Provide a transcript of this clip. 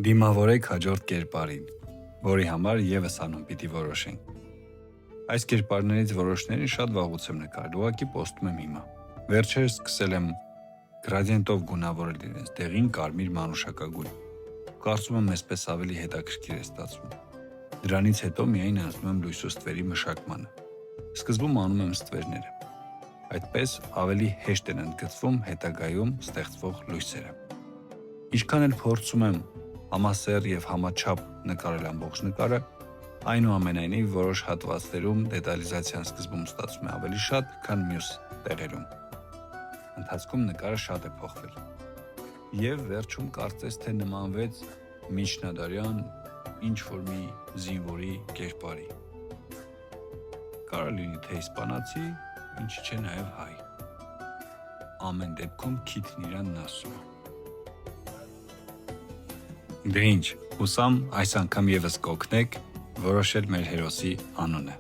Դիմավորեք հաջորդ կերպարին, որի համար ևս անուն պիտի որոշենք։ Այս կերպարներից որոշներին շատ վաղուց եմ նկարել, ուղղակի պոստում եմ հիմա։ Վերջերս սկսել եմ գրադիենտով գունավորել իրենց դեղին կարմիր մանուշակագույն։ Կարծում եմ այսպես ավելի հետաքրքիր է ստացվում։ Դրանից հետո միայն անցնում եմ լույս ու ստվերի մշակմանը։ Սկզբում անում եմ ստվերները։ Այդպես ավելի հեշտ են ընդգծվում հետագայում ստեղծվող լույսերը։ Ինչքան էլ փորձում եմ համասեռ եւ համաչափ նկարել ամբողջ նկարը, այնուամենայնիվ որոշ հատվածներում դետալիզացիան սկզբում ստացվում է ավելի շատ, քան մյուս տեղերում։ Ընթացքում նկարը շատ է փոխվել։ Եվ վերջում կարծես թե նմանվեց միջնադարյան ինչ-որ մի զինվորի կերպարի։ Կարող լինի թե իսպանացի, ինչի չէ նաև հայ։ Ամեն դեպքում քիթն իրանն ասում է։ Դե ինչ, հուսամ այս անգամ ևս կօգնեք որոշել մեր հերոսի անունը։